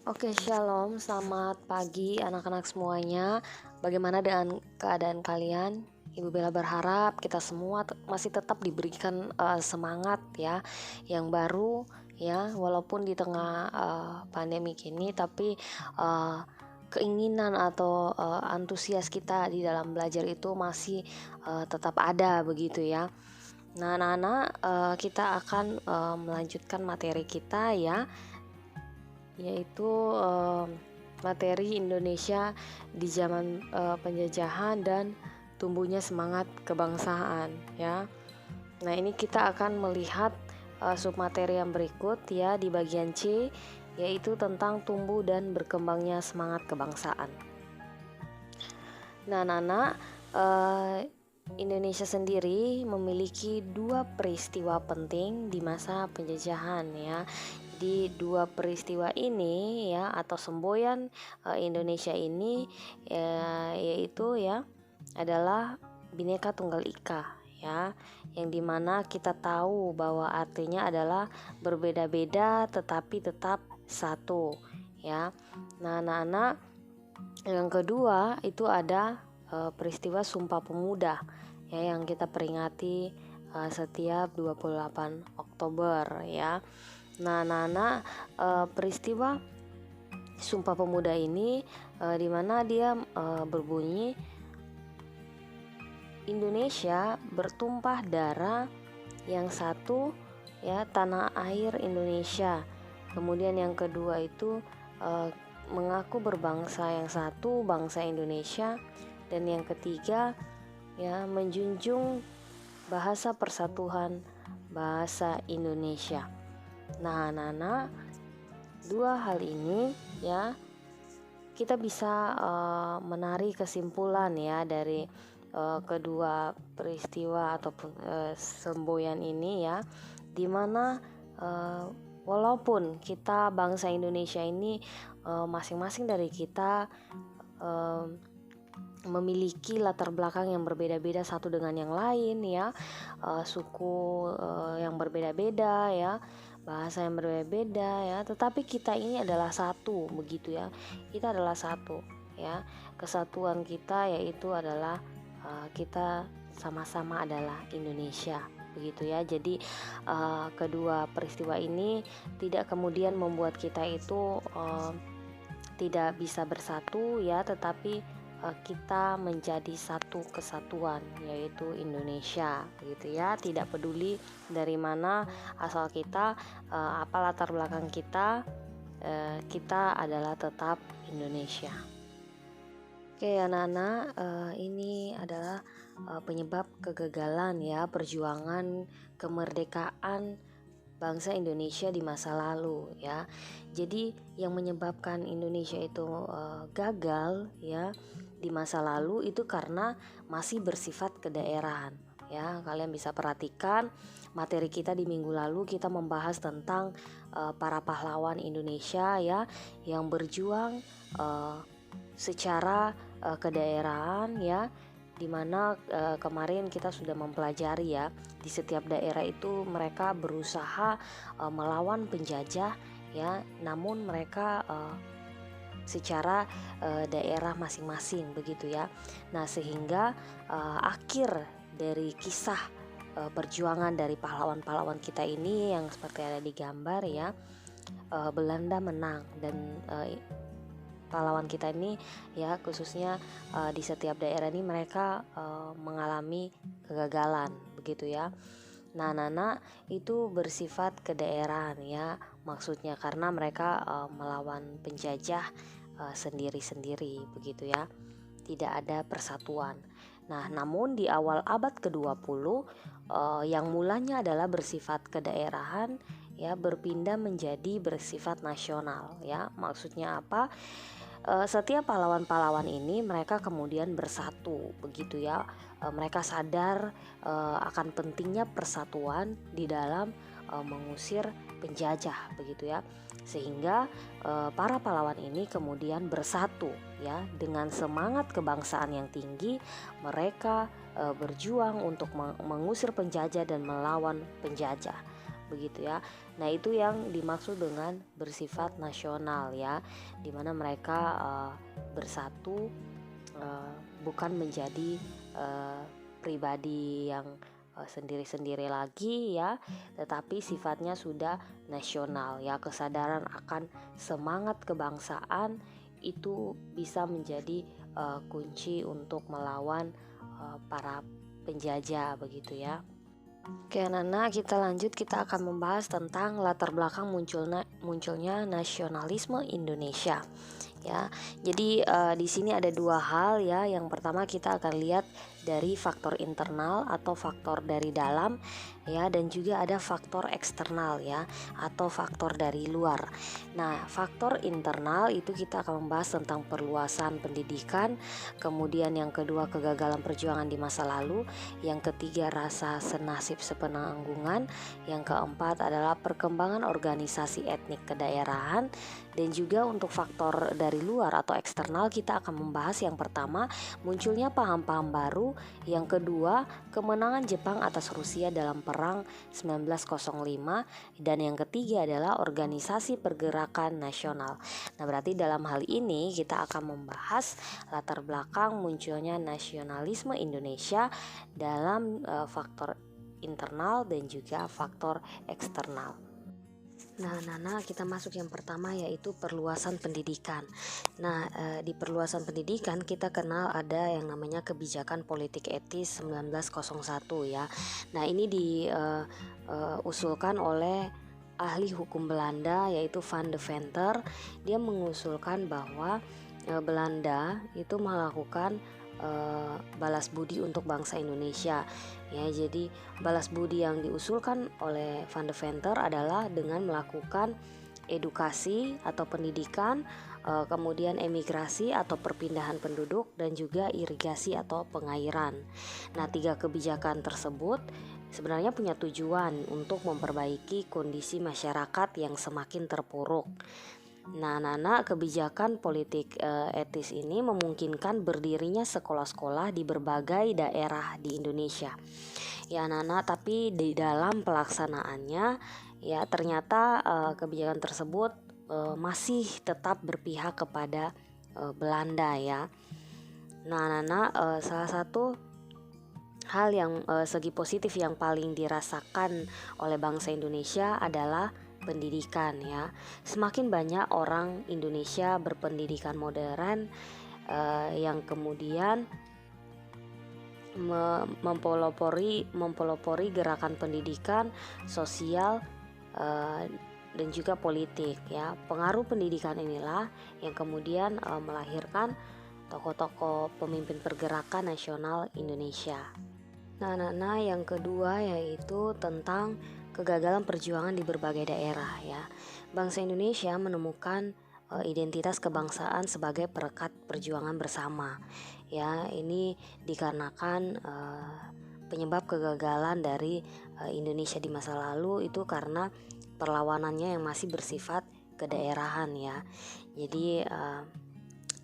Oke, shalom, selamat pagi anak-anak semuanya. Bagaimana dengan keadaan kalian? Ibu Bella berharap kita semua masih tetap diberikan semangat ya, yang baru ya, walaupun di tengah pandemi ini, tapi uh, keinginan atau antusias kita di dalam belajar itu masih tetap ada begitu ya. Nah, anak-anak, kita akan melanjutkan materi kita ya, yaitu materi Indonesia di zaman penjajahan dan tumbuhnya semangat kebangsaan ya. Nah, ini kita akan melihat submateri yang berikut ya di bagian C, yaitu tentang tumbuh dan berkembangnya semangat kebangsaan. Nah, Nana, Indonesia sendiri memiliki dua peristiwa penting di masa penjajahan ya. Jadi dua peristiwa ini ya, atau semboyan Indonesia ini yaitu ya adalah Bhinneka Tunggal Ika ya, yang dimana kita tahu bahwa artinya adalah berbeda-beda tetapi tetap satu ya. Nah, anak-anak, yang kedua itu ada peristiwa Sumpah Pemuda ya, yang kita peringati setiap 28 Oktober ya. Nah, anak-anak, peristiwa Sumpah Pemuda ini di mana dia berbunyi, Indonesia bertumpah darah yang satu ya, tanah air Indonesia. Kemudian yang kedua itu mengaku berbangsa yang satu, bangsa Indonesia. Dan yang ketiga ya, menjunjung bahasa persatuan bahasa Indonesia. Nah, anak-anak, dua hal ini ya kita bisa menarik kesimpulan ya dari kedua peristiwa ataupun semboyan ini ya, dimana walaupun kita bangsa Indonesia ini masing-masing dari kita memiliki latar belakang yang berbeda-beda satu dengan yang lain ya, suku yang berbeda-beda ya, bahasa yang berbeda-beda ya, tetapi kita ini adalah satu begitu ya. Kita adalah satu ya. Kesatuan kita yaitu adalah kita sama-sama adalah Indonesia begitu ya. Jadi kedua peristiwa ini tidak kemudian membuat kita itu tidak bisa bersatu ya, tetapi kita menjadi satu kesatuan yaitu Indonesia gitu ya. Tidak peduli dari mana asal kita, apa latar belakang kita, kita adalah tetap Indonesia. Oke anak-anak, ini adalah penyebab kegagalan ya perjuangan kemerdekaan bangsa Indonesia di masa lalu ya. Jadi yang menyebabkan Indonesia itu gagal ya di masa lalu itu karena masih bersifat kedaerahan ya. Kalian bisa perhatikan materi kita di minggu lalu, kita membahas tentang para pahlawan Indonesia ya, yang berjuang secara kedaerahan ya, dimana kemarin kita sudah mempelajari ya, di setiap daerah itu mereka berusaha melawan penjajah ya, namun mereka secara daerah masing-masing begitu ya. Nah, sehingga akhir dari kisah perjuangan dari pahlawan-pahlawan kita ini yang seperti ada di gambar ya, Belanda menang, dan pahlawan kita ini ya, khususnya di setiap daerah ini mereka mengalami kegagalan begitu ya. Nah, Nana itu bersifat kedaerahan ya, maksudnya karena mereka melawan penjajah sendiri-sendiri begitu ya. Tidak ada persatuan. Nah, namun di awal abad ke-20 yang mulanya adalah bersifat kedaerahan ya, berpindah menjadi bersifat nasional ya. Maksudnya apa? Setiap pahlawan-pahlawan ini mereka kemudian bersatu begitu ya. Mereka sadar akan pentingnya persatuan di dalam mengusir penjajah begitu ya, sehingga para pahlawan ini kemudian bersatu ya, dengan semangat kebangsaan yang tinggi. Mereka berjuang untuk mengusir penjajah dan melawan penjajah begitu ya. Nah, itu yang dimaksud dengan bersifat nasional ya, dimana mereka bersatu, bukan menjadi pribadi yang sendiri-sendiri lagi ya, tetapi sifatnya sudah nasional ya. Kesadaran akan semangat kebangsaan itu bisa menjadi kunci untuk melawan para penjajah begitu ya. Oke Nana, kita lanjut, kita akan membahas tentang latar belakang munculnya nasionalisme Indonesia ya. Jadi di sini ada dua hal ya. Yang pertama kita akan lihat dari faktor internal atau faktor dari dalam ya, dan juga ada faktor eksternal ya, atau faktor dari luar. Nah, faktor internal itu kita akan membahas tentang perluasan pendidikan, kemudian yang kedua kegagalan perjuangan di masa lalu, yang ketiga rasa senasib sepenanggungan, yang keempat adalah perkembangan organisasi etnik kedaerahan. Dan juga untuk faktor dari luar atau eksternal kita akan membahas yang pertama munculnya paham-paham baru, yang kedua kemenangan Jepang atas Rusia dalam perang 1905, dan yang ketiga adalah organisasi pergerakan nasional. Nah, berarti dalam hal ini kita akan membahas latar belakang munculnya nasionalisme Indonesia dalam faktor internal dan juga faktor eksternal. Nah, Nana, kita masuk yang pertama yaitu perluasan pendidikan. Nah, di perluasan pendidikan kita kenal ada yang namanya kebijakan politik etis 1901 ya. Nah, ini diusulkan oleh ahli hukum Belanda yaitu Van de Venter. Dia mengusulkan bahwa Belanda itu melakukan balas budi untuk bangsa Indonesia ya. Jadi balas budi yang diusulkan oleh Van de Venter adalah dengan melakukan edukasi atau pendidikan, kemudian emigrasi atau perpindahan penduduk, dan juga irigasi atau pengairan. Nah, tiga kebijakan tersebut sebenarnya punya tujuan untuk memperbaiki kondisi masyarakat yang semakin terpuruk. Nah, Nana, kebijakan politik etis ini memungkinkan berdirinya sekolah-sekolah di berbagai daerah di Indonesia. Ya, Nana, tapi di dalam pelaksanaannya ya ternyata kebijakan tersebut masih tetap berpihak kepada Belanda ya. Nah, Nana, salah satu hal yang segi positif yang paling dirasakan oleh bangsa Indonesia adalah pendidikan ya. Semakin banyak orang Indonesia berpendidikan modern yang kemudian mempelopori gerakan pendidikan sosial dan juga politik ya. Pengaruh pendidikan inilah yang kemudian melahirkan tokoh-tokoh pemimpin pergerakan nasional Indonesia. Nah, yang kedua yaitu tentang kegagalan perjuangan di berbagai daerah ya. Bangsa Indonesia menemukan identitas kebangsaan sebagai perekat perjuangan bersama ya. Ini dikarenakan penyebab kegagalan dari Indonesia di masa lalu itu karena perlawanannya yang masih bersifat kedaerahan ya. Jadi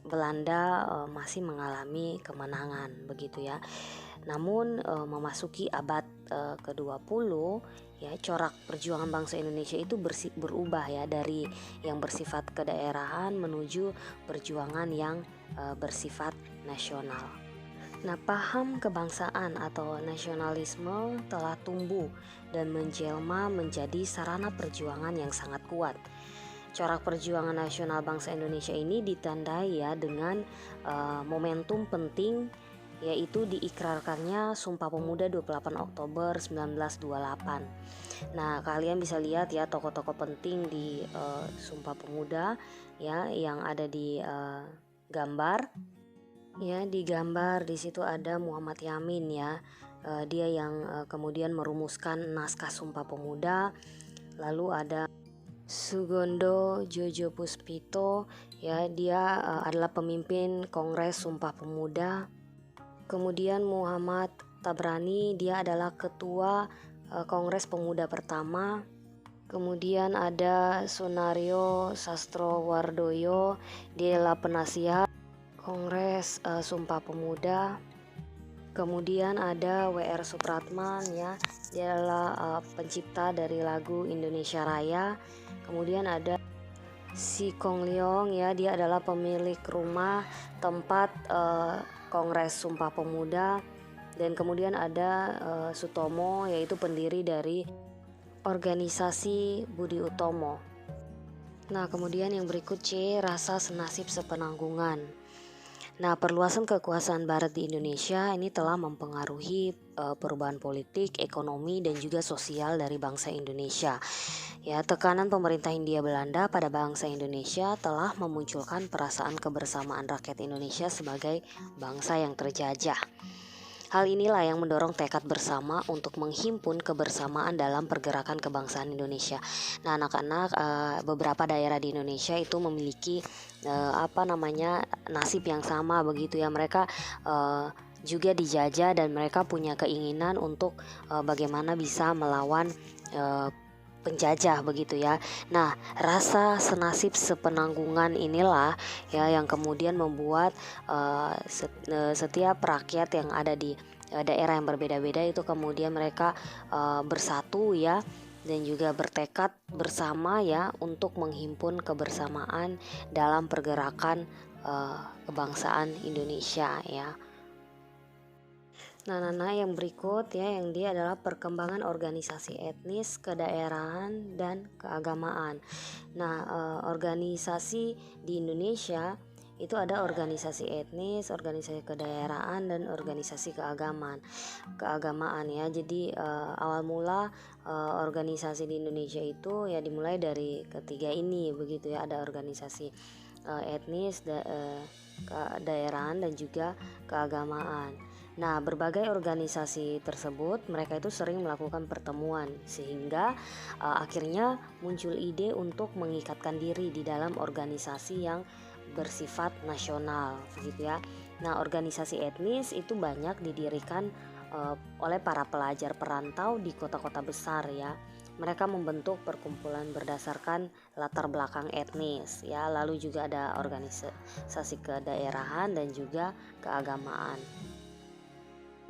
Belanda masih mengalami kemenangan begitu ya. Namun memasuki abad ke-20 ya, corak perjuangan bangsa Indonesia itu berubah ya, dari yang bersifat kedaerahan menuju perjuangan yang bersifat nasional. Nah, paham kebangsaan atau nasionalisme telah tumbuh dan menjelma menjadi sarana perjuangan yang sangat kuat. Corak perjuangan nasional bangsa Indonesia ini ditandai ya dengan momentum penting, yaitu diikrarkannya Sumpah Pemuda 28 Oktober 1928. Nah, kalian bisa lihat ya tokoh-tokoh penting di Sumpah Pemuda ya, yang ada di gambar. Ya, di gambar di situ ada Muhammad Yamin ya. Dia yang kemudian merumuskan naskah Sumpah Pemuda. Lalu ada Sugondo Jojo Puspito ya, dia adalah pemimpin Kongres Sumpah Pemuda. Kemudian Muhammad Tabrani, dia adalah ketua Kongres Pemuda pertama. Kemudian ada Sunario Sastrowardoyo, dia adalah penasihat Kongres Sumpah Pemuda. Kemudian ada W.R. Supratman ya, dia adalah pencipta dari lagu Indonesia Raya. Kemudian ada Si Kong Leong ya, dia adalah pemilik rumah tempat Kongres Sumpah Pemuda. Dan kemudian ada Sutomo, yaitu pendiri dari organisasi Budi Utomo. Nah, kemudian yang berikut C, rasa senasib sepenanggungan. Nah, perluasan kekuasaan Barat di Indonesia ini telah mempengaruhi perubahan politik, ekonomi, dan juga sosial dari bangsa Indonesia. Ya, tekanan pemerintah Hindia Belanda pada bangsa Indonesia telah memunculkan perasaan kebersamaan rakyat Indonesia sebagai bangsa yang terjajah. Hal inilah yang mendorong tekad bersama untuk menghimpun kebersamaan dalam pergerakan kebangsaan Indonesia. Nah, anak-anak, beberapa daerah di Indonesia itu memiliki nasib yang sama begitu ya. Mereka juga dijajah dan mereka punya keinginan untuk bagaimana bisa melawan penjajah begitu ya. Nah, rasa senasib sepenanggungan inilah ya yang kemudian membuat setiap rakyat yang ada di daerah yang berbeda-beda itu kemudian mereka bersatu ya, dan juga bertekad bersama ya untuk menghimpun kebersamaan dalam pergerakan kebangsaan Indonesia ya. Nah, yang berikut ya, yang dia adalah perkembangan organisasi etnis, kedaerahan, dan keagamaan. Nah, organisasi di Indonesia itu ada organisasi etnis, organisasi kedaerahan, dan organisasi keagamaan ya. Jadi awal mula organisasi di Indonesia itu ya dimulai dari ketiga ini begitu ya. Ada organisasi etnis, kedaerahan, dan juga keagamaan. Nah, berbagai organisasi tersebut mereka itu sering melakukan pertemuan sehingga akhirnya muncul ide untuk mengikatkan diri di dalam organisasi yang bersifat nasional begitu ya. Nah, organisasi etnis itu banyak didirikan oleh para pelajar perantau di kota-kota besar ya. Mereka membentuk perkumpulan berdasarkan latar belakang etnis ya. Lalu juga ada organisasi kedaerahan dan juga keagamaan.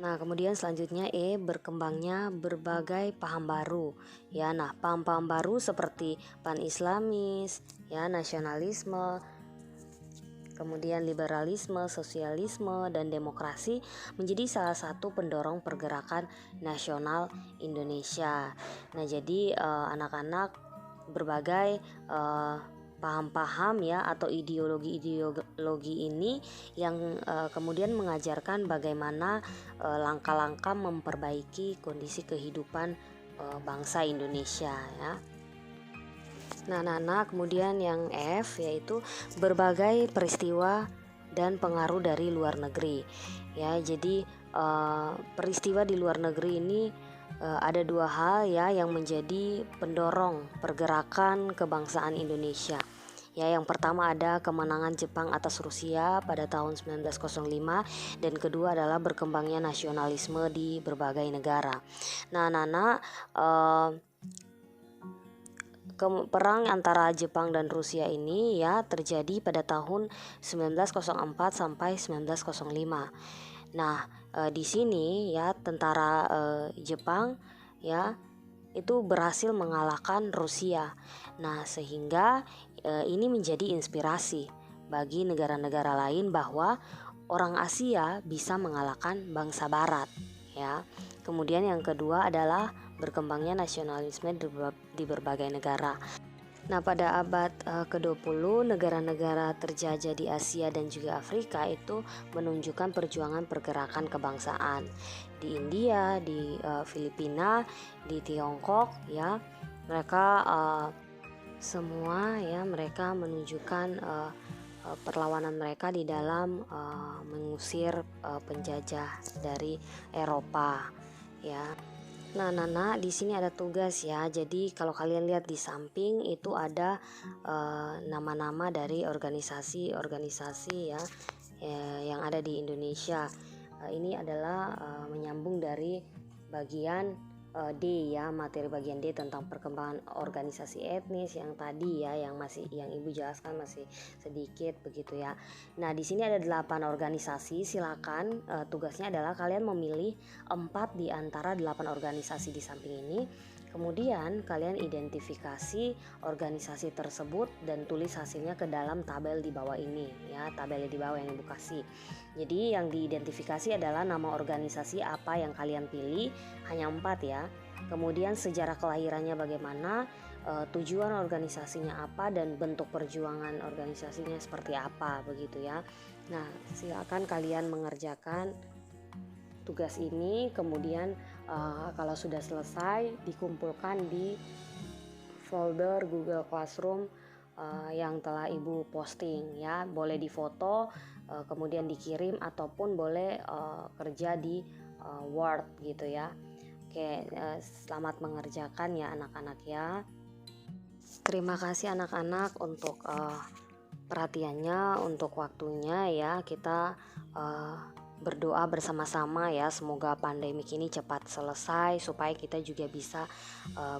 Nah, kemudian selanjutnya berkembangnya berbagai paham baru. Ya, nah paham-paham baru seperti pan-islamis, ya, nasionalisme, kemudian liberalisme, sosialisme, dan demokrasi menjadi salah satu pendorong pergerakan nasional Indonesia. Nah, jadi anak-anak berbagai paham-paham ya atau ideologi ini yang kemudian mengajarkan bagaimana langkah-langkah memperbaiki kondisi kehidupan bangsa Indonesia ya. Nah, kemudian yang F yaitu berbagai peristiwa dan pengaruh dari luar negeri ya. Jadi peristiwa di luar negeri ini ada dua hal ya yang menjadi pendorong pergerakan kebangsaan Indonesia. Ya, yang pertama ada kemenangan Jepang atas Rusia pada tahun 1905 dan kedua adalah berkembangnya nasionalisme di berbagai negara. Nah, perang antara Jepang dan Rusia ini ya terjadi pada tahun 1904 sampai 1905. Nah, di sini ya tentara Jepang ya itu berhasil mengalahkan Rusia. Nah, sehingga ini menjadi inspirasi bagi negara-negara lain bahwa orang Asia bisa mengalahkan bangsa Barat ya. Kemudian yang kedua adalah berkembangnya nasionalisme di berbagai negara. Nah, pada abad ke-20 negara-negara terjajah di Asia dan juga Afrika itu menunjukkan perjuangan pergerakan kebangsaan. Di India, di Filipina, di Tiongkok ya. Mereka semua ya mereka menunjukkan perlawanan mereka di dalam mengusir penjajah dari Eropa ya. Nah, di sini ada tugas ya. Jadi kalau kalian lihat di samping itu ada nama-nama dari organisasi-organisasi ya yang ada di Indonesia. Ini adalah menyambung dari bagian D ya, materi bagian D tentang perkembangan organisasi etnis yang tadi ya, yang Ibu jelaskan masih sedikit begitu ya. Nah, di sini ada 8 organisasi. Silakan tugasnya adalah kalian memilih 4 di antara 8 organisasi di samping ini. Kemudian kalian identifikasi organisasi tersebut dan tulis hasilnya ke dalam tabel di bawah ini ya, tabel di bawah yang Ibu kasih. Jadi yang diidentifikasi adalah nama organisasi apa yang kalian pilih, hanya 4 ya. Kemudian sejarah kelahirannya bagaimana, tujuan organisasinya apa, dan bentuk perjuangan organisasinya seperti apa begitu ya. Nah, silakan kalian mengerjakan tugas ini, kemudian kalau sudah selesai dikumpulkan di folder Google Classroom yang telah Ibu posting ya. Boleh difoto kemudian dikirim, ataupun boleh kerja di Word gitu ya. Oke, selamat mengerjakan ya anak-anak ya. Terima kasih anak-anak untuk perhatiannya, untuk waktunya ya. Kita berdoa bersama-sama ya, semoga pandemik ini cepat selesai supaya kita juga bisa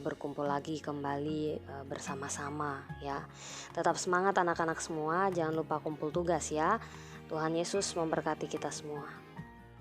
berkumpul lagi kembali bersama-sama ya. Tetap semangat anak-anak semua, jangan lupa kumpul tugas ya. Tuhan Yesus memberkati kita semua.